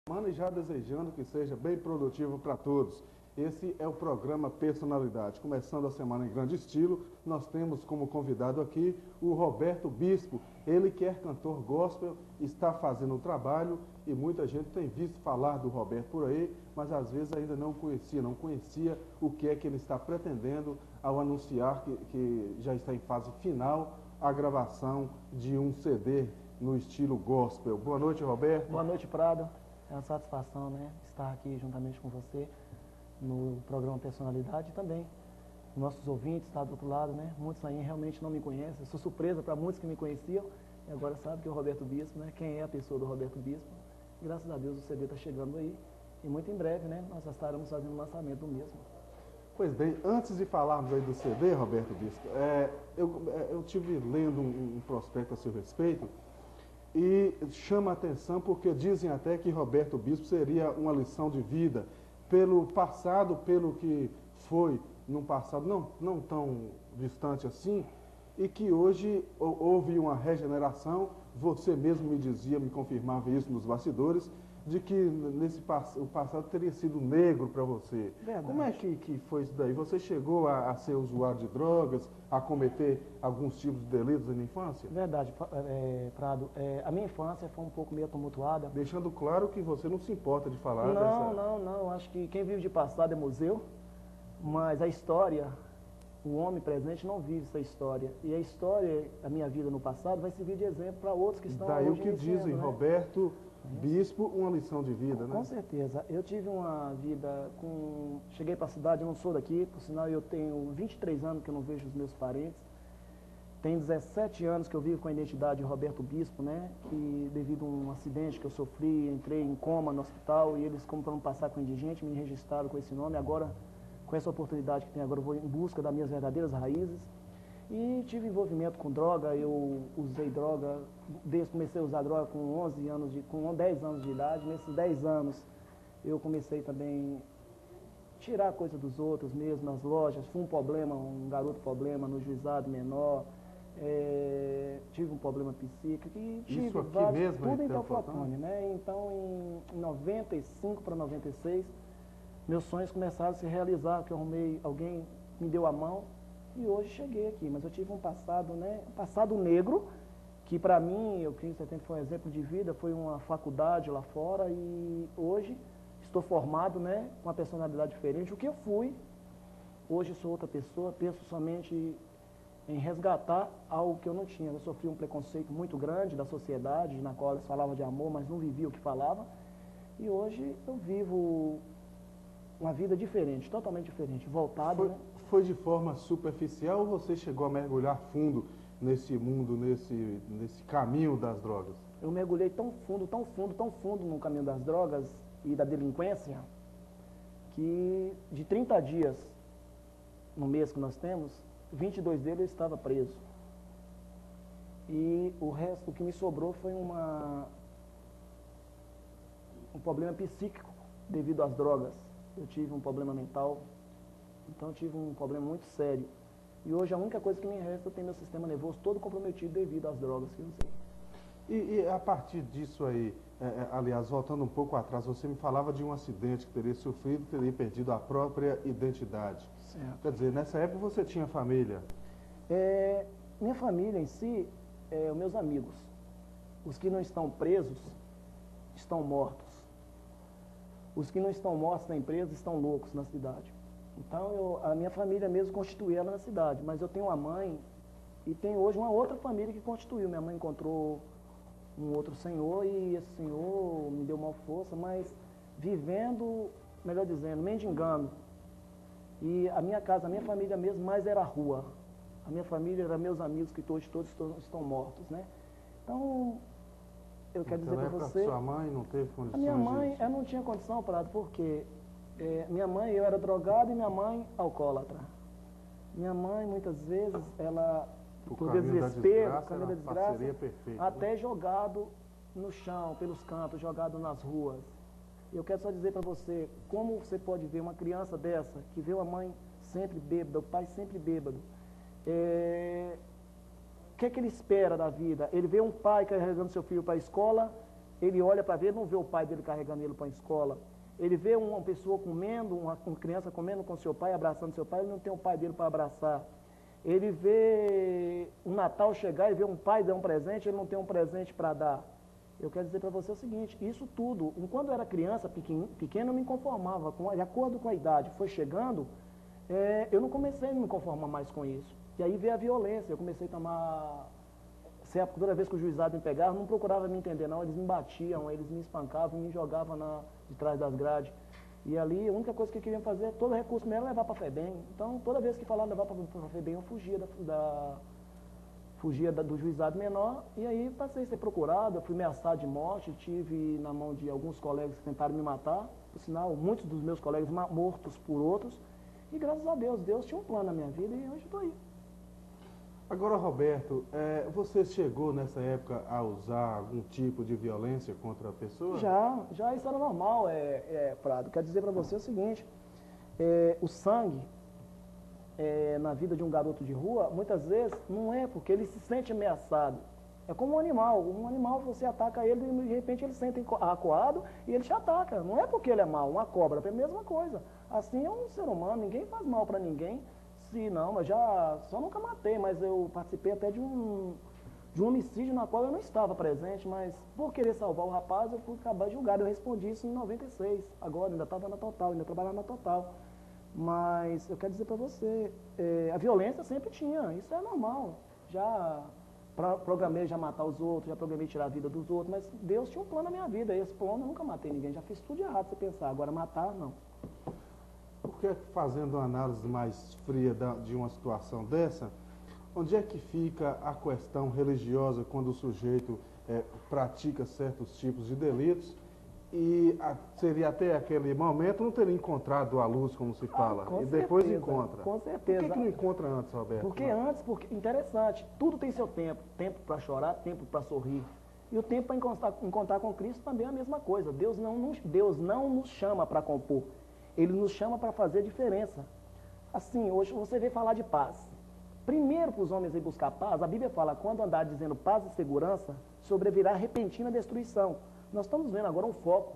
Semana e já desejando que seja bem produtivo para todos. Esse é o programa Personalidade. Começando a semana em grande estilo, nós temos como convidado aqui o Roberto Bispo. Ele que é cantor gospel, está fazendo um trabalho e muita gente tem visto falar do Roberto por aí, mas às vezes ainda não conhecia o que é que ele está pretendendo ao anunciar que já está em fase final a gravação de um CD no estilo gospel. Boa noite, Roberto. Boa noite, Prado. É uma satisfação, né, estar aqui juntamente com você no programa Personalidade e também nossos ouvintes lá do outro lado, né? Muitos aí realmente não me conhecem. Eu sou surpresa para muitos que me conheciam e agora sabem que é o Roberto Bispo, né? Quem é a pessoa do Roberto Bispo? Graças a Deus o CD está chegando aí e muito em breve, né, nós estaremos fazendo o lançamento do mesmo. Pois bem, antes de falarmos aí do CD, Roberto Bispo, eu tive lendo um prospecto a seu respeito e chama a atenção porque dizem até que Roberto Bispo seria uma lição de vida pelo passado, pelo que foi num passado não tão distante assim, e que hoje houve uma regeneração. Você mesmo me dizia, me confirmava isso nos bastidores, de que o passado teria sido negro para você. Verdade. Como é que foi isso daí? Você chegou a ser usuário de drogas, a cometer alguns tipos de delitos na infância? Verdade, Prado. A minha infância foi um pouco meio tumultuada. Deixando claro que você não se importa de falar Não. Acho que quem vive de passado é museu, mas a história, o homem presente não vive essa história. E a história, a minha vida no passado, vai servir de exemplo para outros que estão daí hoje o que dizem, né? Roberto Bispo, uma lição de vida, né? Com certeza. Eu tive uma vida com... Cheguei para a cidade, eu não sou daqui, por sinal eu tenho 23 anos que eu não vejo os meus parentes. Tem 17 anos que eu vivo com a identidade de Roberto Bispo, né? Que devido a um acidente que eu sofri, entrei em coma no hospital e eles, como para não passar com indigente, me registraram com esse nome. Agora, com essa oportunidade que tem agora, eu vou em busca das minhas verdadeiras raízes. E tive envolvimento com droga, eu usei droga, comecei a usar droga com 10 anos de idade. Nesses 10 anos eu comecei também a tirar coisa dos outros mesmo, nas lojas. Fui um garoto problema no juizado menor, tive um problema psíquico e tive isso aqui vários, mesmo, tudo em Teoflotone, né? Então em 95 para 96, meus sonhos começaram a se realizar, que eu arrumei, alguém me deu a mão. E hoje cheguei aqui, mas eu tive um passado, né, um passado negro, que para mim, eu creio que foi um exemplo de vida, foi uma faculdade lá fora e hoje estou formado, né, com uma personalidade diferente. O que eu fui, hoje sou outra pessoa, penso somente em resgatar algo que eu não tinha. Eu sofri um preconceito muito grande da sociedade, na qual eles falavam de amor, mas não vivia o que falava. E hoje eu vivo uma vida diferente, totalmente diferente, voltado, né? Foi de forma superficial ou você chegou a mergulhar fundo nesse mundo, nesse caminho das drogas? Eu mergulhei tão fundo no caminho das drogas e da delinquência, que de 30 dias no mês que nós temos, 22 deles eu estava preso. E o resto, o que me sobrou foi um problema psíquico devido às drogas. Eu tive um problema mental. Então eu tive um problema muito sério. E hoje a única coisa que me resta é ter meu sistema nervoso todo comprometido devido às drogas que eu usei. E a partir disso aí, aliás, voltando um pouco atrás, você me falava de um acidente que teria sofrido, teria perdido a própria identidade. Certo. Quer dizer, nessa época você tinha família? Minha família em si, os meus amigos. Os que não estão presos, estão mortos. Os que não estão mortos na empresa, estão loucos na cidade. Então, a minha família mesmo constituiu ela na cidade, mas eu tenho uma mãe e tenho hoje uma outra família que constituiu. Minha mãe encontrou um outro senhor e esse senhor me deu uma força, mas vivendo, melhor dizendo, mendigando. E a minha casa, a minha família mesmo, mais era a rua. A minha família era meus amigos que todos estão mortos, né? Então, eu quero dizer para você... Sua mãe não teve condições? A minha mãe, eu não tinha condição, Prado, porque... minha mãe, eu era drogado e minha mãe alcoólatra. Minha mãe, muitas vezes, ela, por desespero, caminho da desgraça, até jogado no chão, pelos cantos, jogado nas ruas. Eu quero só dizer para você, como você pode ver uma criança dessa, que vê uma mãe sempre bêbada, o pai sempre bêbado, o que é que ele espera da vida? Ele vê um pai carregando seu filho para a escola ele olha para ver, não vê o pai dele carregando ele para a escola. Ele vê uma pessoa comendo, uma criança comendo com seu pai, abraçando seu pai, ele não tem o pai dele para abraçar. Ele vê o Natal chegar e vê um pai dar um presente, ele não tem um presente para dar. Eu quero dizer para você o seguinte, isso tudo, quando eu era criança, pequeno, eu me conformava, de acordo com a idade, foi chegando, eu não comecei a me conformar mais com isso. E aí veio a violência, eu comecei a tomar... Toda vez que o juizado me pegava, não procurava me entender não, eles me batiam, eles me espancavam, me jogavam de trás das grades. E ali, a única coisa que queriam fazer, todo recurso mesmo, era levar para a FEBEM. Então, toda vez que falavam levar para a FEBEM, eu fugia do juizado menor, e aí passei a ser procurado, eu fui ameaçado de morte, tive na mão de alguns colegas que tentaram me matar, por sinal, muitos dos meus colegas mortos por outros, e graças a Deus, Deus tinha um plano na minha vida e hoje estou aí. Agora, Roberto, você chegou nessa época a usar algum tipo de violência contra a pessoa? Já isso era normal, Prado. Quero dizer para você o seguinte, o sangue na vida de um garoto de rua, muitas vezes, não é porque ele se sente ameaçado. É como um animal você ataca ele e de repente ele se sente acuado e ele te ataca. Não é porque ele é mau, uma cobra, é a mesma coisa. Assim é um ser humano, ninguém faz mal para ninguém. Sim, não, mas só nunca matei, mas eu participei até de um homicídio na qual eu não estava presente, mas por querer salvar o rapaz, eu fui acabar julgado. Eu respondi isso em 96, agora ainda estava na Total, ainda trabalhava na Total. Mas eu quero dizer para você, a violência sempre tinha, isso é normal. Já programei já matar os outros, já programei tirar a vida dos outros, mas Deus tinha um plano na minha vida, e esse plano eu nunca matei ninguém, já fiz tudo de errado, você pensar, agora matar, não. Porque fazendo uma análise mais fria de uma situação dessa, onde é que fica a questão religiosa quando o sujeito pratica certos tipos de delitos e seria até aquele momento não teria encontrado a luz, como se fala, e depois encontra? Com certeza. Por que não encontra antes, Roberto? Porque interessante, tudo tem seu tempo, tempo para chorar, tempo para sorrir. E o tempo para encontrar com Cristo também é a mesma coisa. Deus não nos chama para compor. Ele nos chama para fazer diferença. Assim, hoje você vê falar de paz. Primeiro para os homens ir buscar paz, a Bíblia fala, quando andar dizendo paz e segurança, sobrevirá repentina destruição. Nós estamos vendo agora um foco,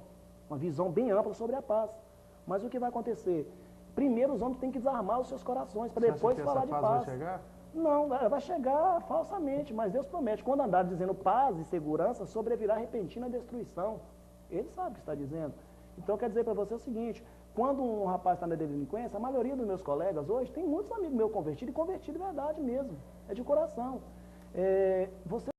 uma visão bem ampla sobre a paz. Mas o que vai acontecer? Primeiro os homens têm que desarmar os seus corações, para depois falar de paz. Vai chegar? Não, vai chegar falsamente, mas Deus promete, quando andar dizendo paz e segurança, sobrevirá repentina destruição. Ele sabe o que está dizendo. Então, quer dizer para você o seguinte, quando um rapaz está na delinquência, a maioria dos meus colegas hoje, tem muitos amigos meus convertidos, e convertido de verdade mesmo, é de coração. Você